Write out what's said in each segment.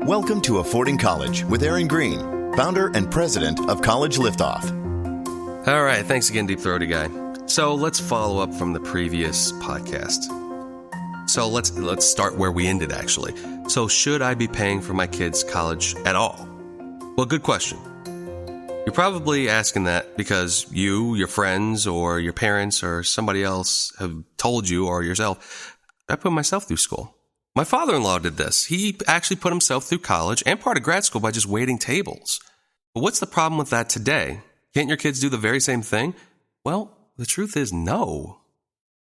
Welcome to Affording College with Aaron Greene, founder and president of College Liftoff. All right, thanks again, Deep Throaty Guy. So let's follow up from the previous podcast. So let's start where we ended, actually. So should I be paying for my kids' college at all? Well, good question. You're probably asking that because you, your friends, or your parents, or somebody else have told you, or yourself, I put myself through school. My father-in-law did this. He actually put himself through college and part of grad school by just waiting tables. But what's the problem with that today? Can't your kids do the very same thing? Well, the truth is no.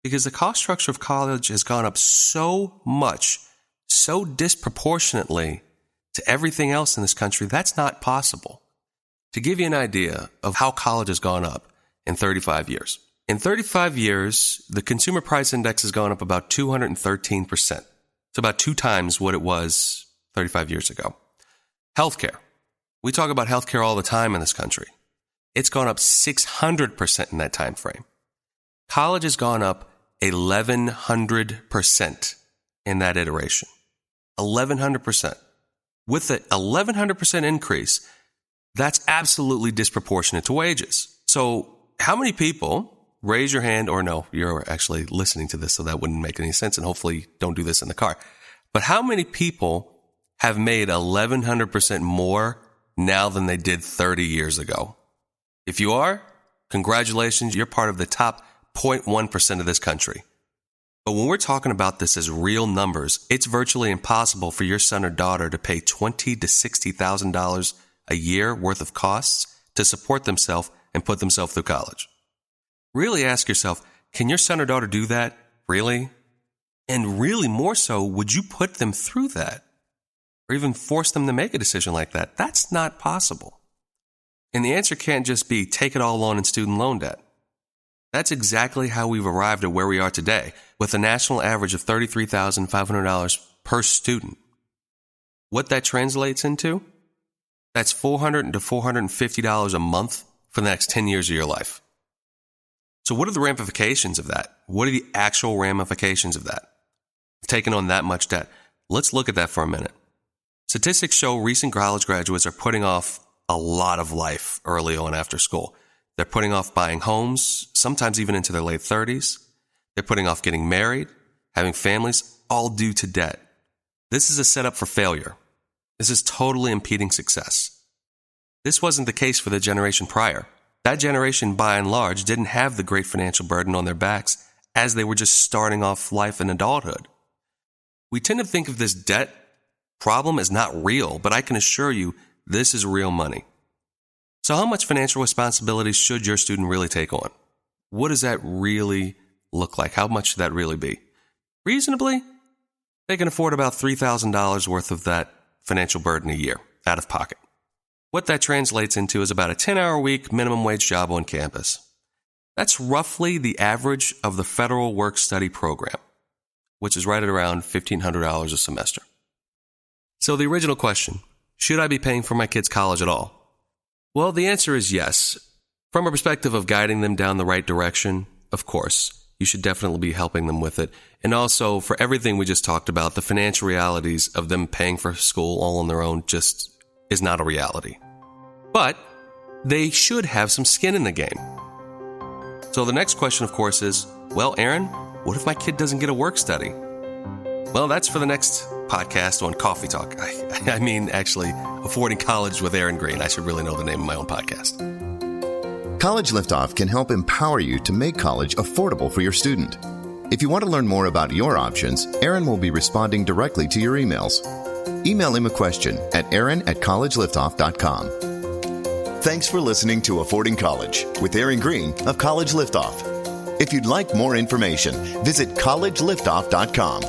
Because the cost structure of college has gone up so much, so disproportionately to everything else in this country, that's not possible. To give you an idea of how college has gone up in 35 years. In 35 years, the consumer price index has gone up about 213%. It's about 2 times what it was 35 years ago. Healthcare. We talk about healthcare all the time in this country. It's gone up 600% in that time frame. College has gone up 1,100% in that iteration. 1,100%. With the 1,100% increase, that's absolutely disproportionate to wages. So how many people, raise your hand, or no, you're actually listening to this, so that wouldn't make any sense, and hopefully don't do this in the car. But how many people have made 1,100% more now than they did 30 years ago? If you are, congratulations, you're part of the top 0.1% of this country. But when we're talking about this as real numbers, it's virtually impossible for your son or daughter to pay $20,000 to $60,000 a year worth of costs to support themselves and put themselves through college. Really ask yourself, can your son or daughter do that? Really? And really more so, would you put them through that? Or even force them to make a decision like that? That's not possible. And the answer can't just be take it all on in student loan debt. That's exactly how we've arrived at where we are today, with a national average of $33,500 per student. What that translates into? That's $400 to $450 a month for the next 10 years of your life. So what are the ramifications of that? What are the actual ramifications of that? Taking on that much debt. Let's look at that for a minute. Statistics show recent college graduates are putting off a lot of life early on after school. They're putting off buying homes, sometimes even into their late 30s. They're putting off getting married, having families, all due to debt. This is a setup for failure. This is totally impeding success. This wasn't the case for the generation prior. That generation, by and large, didn't have the great financial burden on their backs as they were just starting off life in adulthood. We tend to think of this debt problem as not real, but I can assure you this is real money. So how much financial responsibility should your student really take on? What does that really look like? How much should that really be? Reasonably, they can afford about $3,000 worth of that financial burden a year out of pocket. What that translates into is about a 10-hour-a-week minimum wage job on campus. That's roughly the average of the federal work-study program, which is right at around $1,500 a semester. So the original question, should I be paying for my kids' college at all? Well, the answer is yes. From a perspective of guiding them down the right direction, of course, you should definitely be helping them with it. And also, for everything we just talked about, the financial realities of them paying for school all on their own just is not a reality. But they should have some skin in the game. So the next question, of course, is, well, Aaron, what if my kid doesn't get a work study? Well, that's for the next podcast on Coffee Talk. I mean, actually, Affording College with Aaron Greene. I should really know the name of my own podcast. College Liftoff can help empower you to make college affordable for your student. If you want to learn more about your options, Aaron will be responding directly to your emails. Email him a question at aaron@collegeliftoff.com. Thanks for listening to Affording College with Aaron Greene of College Liftoff. If you'd like more information, visit collegeliftoff.com.